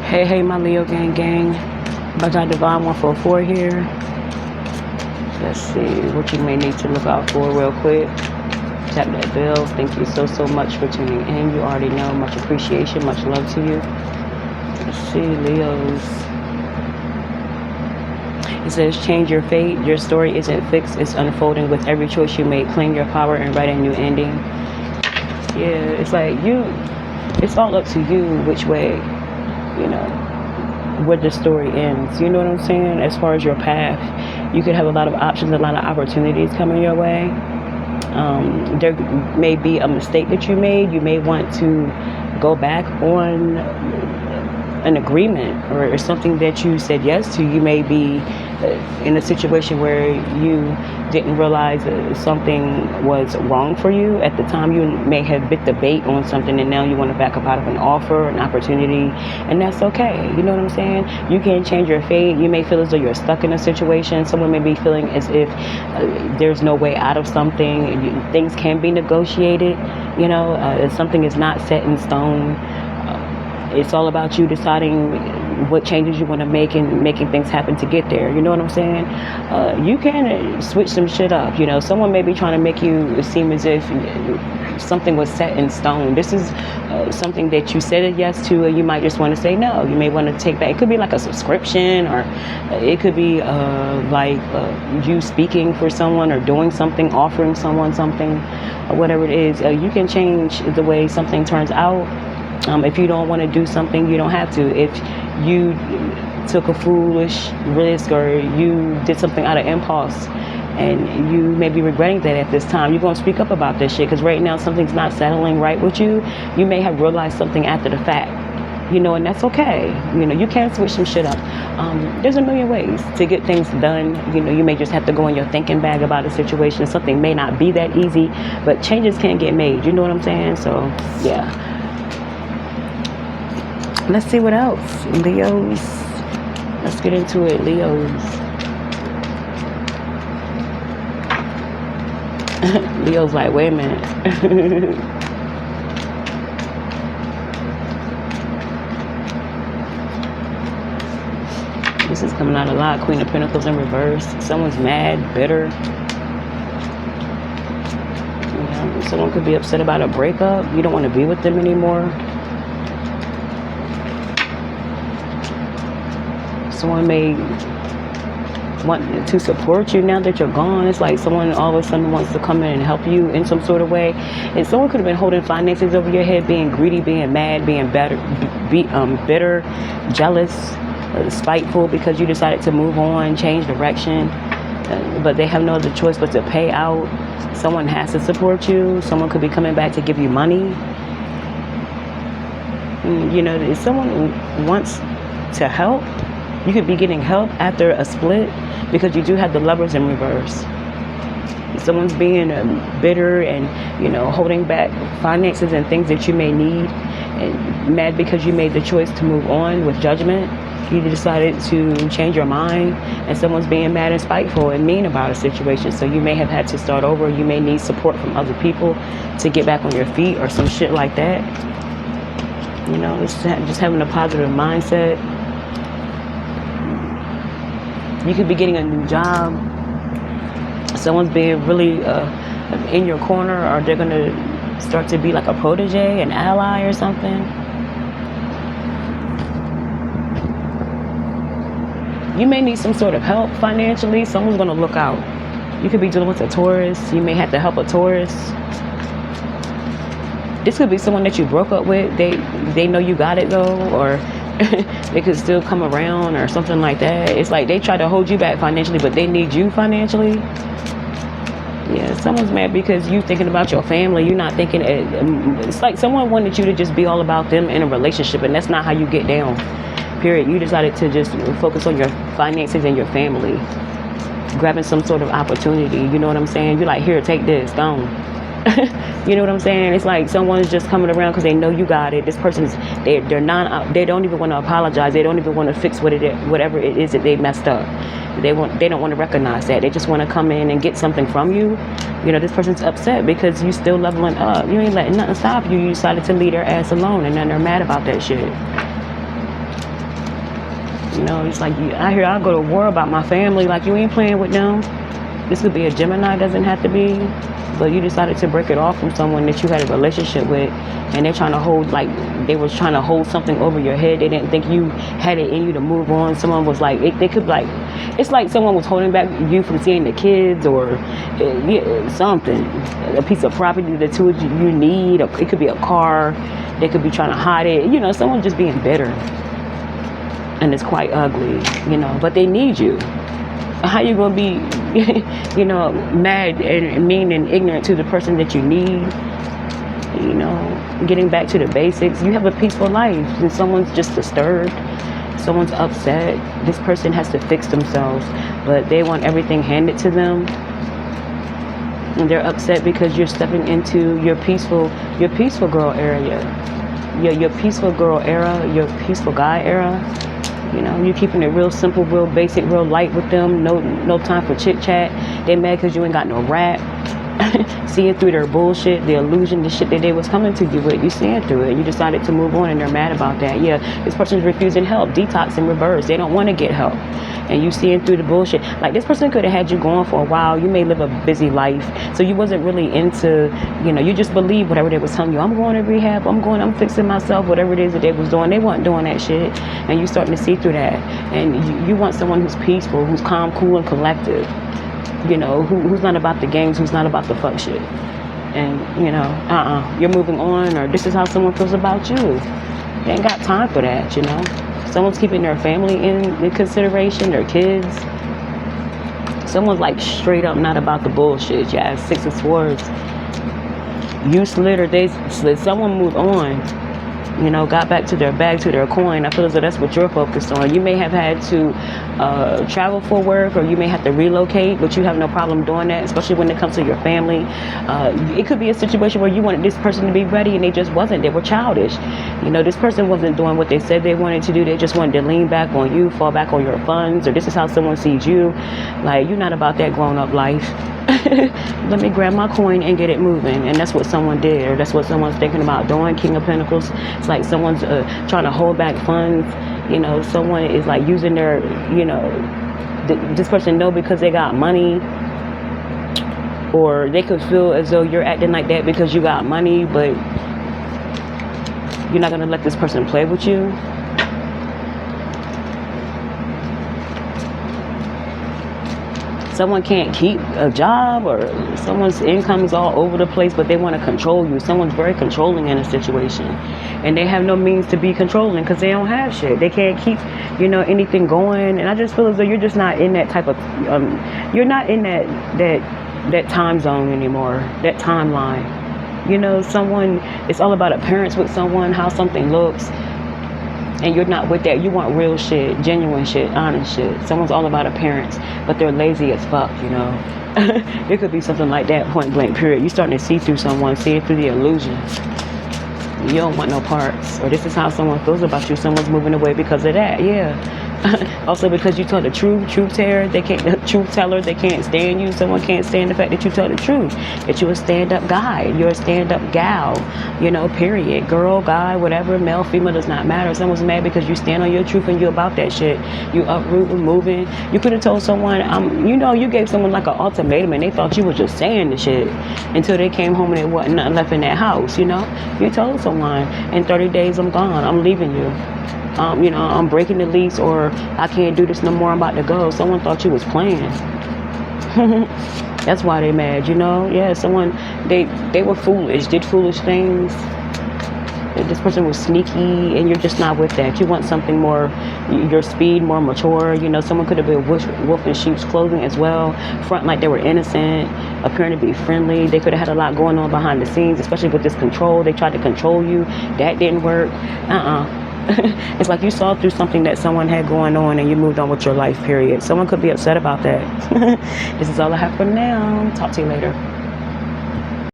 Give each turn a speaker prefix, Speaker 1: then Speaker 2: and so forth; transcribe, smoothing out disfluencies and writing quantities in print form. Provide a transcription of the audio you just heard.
Speaker 1: Hey, my Leo gang. I got Divine 144 here. Let's see what you may need to look out for real quick. Tap that bell. Thank you so much for tuning in. You already know. Much appreciation, much love to you. Let's see, Leos. It says, change your fate. Your story isn't fixed. It's unfolding with every choice you make. Claim your power and write a new ending. Yeah, it's like it's all up to you which way, where the story ends. You know what I'm saying? As far as your path, you could have a lot of options, a lot of opportunities coming your way. There may be a mistake that you made. You may want to go back on an agreement or something that you said yes to. You may be in a situation where you didn't realize something was wrong for you at the time. You may have bit the bait on something, and now you want to back up out of an offer, an opportunity, and that's okay. You know what I'm saying? You can change your fate. You may feel as though you're stuck in a situation. Someone may be feeling as if there's no way out of something. Things can be negotiated. Something is not set in stone. It's all about you deciding what changes you want to make and making things happen to get there. You know what I'm saying? You can switch some shit up. Someone may be trying to make you seem as if something was set in stone. This is something that you said a yes to, and you might just want to say no. You may want to take back. It could be like a subscription, or it could be you speaking for someone or doing something, offering someone something, or whatever it is. You can change the way something turns out. If you don't want to do something, you don't have to. If you took a foolish risk or you did something out of impulse and you may be regretting that at this time, you're going to speak up about this shit, because right now something's not settling right with you. You may have realized something after the fact, and that's okay. You can switch some shit up. There's a million ways to get things done. You may just have to go in your thinking bag about a situation. Something may not be that easy, but changes can get made. You know what I'm saying? So, yeah. Let's see what else. Leos. Let's get into it, Leos. Leo's like, wait a minute. This is coming out a lot. Queen of Pentacles in reverse. Someone's mad, bitter. Someone could be upset about a breakup. You don't want to be with them anymore. Someone may want to support you now that you're gone. It's like someone all of a sudden wants to come in and help you in some sort of way. And someone could have been holding finances over your head, being greedy, being mad, being bitter, jealous, spiteful, because you decided to move on, change direction. But they have no other choice but to pay out. Someone has to support you. Someone could be coming back to give you money. If someone wants to help, you could be getting help after a split, because you do have the Lovers in reverse. Someone's being bitter and, holding back finances and things that you may need, and mad because you made the choice to move on with Judgment. You decided to change your mind, and someone's being mad and spiteful and mean about a situation. So you may have had to start over. You may need support from other people to get back on your feet or some shit like that. It's just having a positive mindset. You could be getting a new job. Someone's being really in your corner, or they're going to start to be like a protege, an ally or something. You may need some sort of help financially. Someone's going to look out. You could be dealing with a Taurus. You may have to help a Taurus. This could be someone that you broke up with. They know you got it though, or they could still come around or something like that. It's like they try to hold you back financially, but they need you financially. Yeah, someone's mad because you thinking about your family. You're not thinking. It's like someone wanted you to just be all about them in a relationship, and that's not how you get down. Period. You decided to just focus on your finances and your family, grabbing some sort of opportunity. You know what I'm saying? You're like, here, take this, go on. You know what I'm saying? It's like someone's just coming around because they know you got it. This person's they're not. They don't even want to apologize. They don't even want to fix whatever it is that they messed up. They don't want to recognize that. They just want to come in and get something from you. This person's upset because you still leveling up. You ain't letting nothing stop you. You decided to leave their ass alone, and then they're mad about that shit. You know, it's like, I hear I'll go to war about my family. Like, you ain't playing with them. This could be a Gemini, doesn't have to be. But you decided to break it off from someone that you had a relationship with, and they're trying to hold, like, they was trying to hold something over your head. They didn't think you had it in you to move on. Someone was like, they could, like, it's like someone was holding back you from seeing the kids, or something, a piece of property that two of you need. Or it could be a car. They could be trying to hide it. You know, someone just being bitter, and it's quite ugly. You know, but they need you. How you gonna be, you know, mad and mean and ignorant to the person that you need? You know, getting back to the basics. You have a peaceful life, and someone's just disturbed. Someone's upset. This person has to fix themselves, but they want everything handed to them. And they're upset because you're stepping into your peaceful girl area, your peaceful girl era, your peaceful guy era. You know, you're keeping it real simple, real basic, real light with them. No time for chit chat. They mad because you ain't got no rap. Seeing through their bullshit, the illusion, the shit that they was coming to you with. You seeing through it. You decided to move on, and they're mad about that. Yeah, this person's refusing help. Detox in reverse. They don't want to get help. And you seeing through the bullshit. Like, this person could have had you going for a while. You may live a busy life, so you wasn't really into, you know, you just believe whatever they was telling you. I'm going to rehab. I'm fixing myself. Whatever it is that they was doing, they weren't doing that shit. And you starting to see through that. And you want someone who's peaceful, who's calm, cool, and collective. You know, who's not about the games, who's not about the fuck shit. And, you know, you're moving on, or this is how someone feels about you. They ain't got time for that, you know. Someone's keeping their family in consideration, their kids. Someone's like straight up not about the bullshit. Yeah, 6 of Swords. You slid, or they slid. Someone moved on. You know, got back to their bag, to their coin. I feel as though that's what you're focused on. You may have had to travel for work, or you may have to relocate, but you have no problem doing that, especially when it comes to your family. It could be a situation where you wanted this person to be ready, and they just wasn't. They were childish. You know, this person wasn't doing what they said they wanted to do. They just wanted to lean back on you, fall back on your funds, or this is how someone sees you. Like, you're not about that grown-up life. Let me grab my coin and get it moving. And that's what someone did, or that's what someone's thinking about doing. King of Pentacles. It's like someone's trying to hold back funds. You know, someone is like using their, you know, this person know because they got money, or they could feel as though you're acting like that because you got money, but you're not going to let this person play with you. Someone can't keep a job, or someone's income is all over the place, but they want to control you. Someone's very controlling in a situation, and they have no means to be controlling because they don't have shit. They can't keep, you know, anything going. And I just feel as though you're just not in that type of, you're not in that time zone anymore, that timeline. You know, someone, it's all about appearance with someone, how something looks. And you're not with that. You want real shit, genuine shit, honest shit. Someone's all about appearance, but they're lazy as fuck, you know. It could be something like that, point blank, period. You're starting to see through someone, see through the illusion. You don't want no parts. Or this is how someone feels about you. Someone's moving away because of that, yeah. Also because you tell the truth teller, they can't stand you. Someone can't stand the fact that you tell the truth, that you're a stand-up guy, you're a stand-up gal, you know, period. Girl, guy, whatever, male, female, does not matter. Someone's mad because you stand on your truth and you're about that shit. You uprooting, moving. You could have told someone, you know, you gave someone like an ultimatum and they thought you were just saying the shit until they came home and there wasn't nothing left in that house, you know. You told someone, in 30 days I'm gone, I'm leaving you. You know, I'm breaking the lease, or I can't do this no more, I'm about to go. Someone thought you was playing. That's why they mad, you know. Yeah, someone, they were foolish, did foolish things. This person was sneaky, and you're just not with that. You want something more, your speed, more mature. You know, someone could have been wolf in sheep's clothing as well. Front like they were innocent, appearing to be friendly. They could have had a lot going on behind the scenes, especially with this control. They tried to control you. That didn't work. It's like you saw through something that someone had going on and you moved on with your life, period. Someone could be upset about that. This is all I have for now. Talk to you later.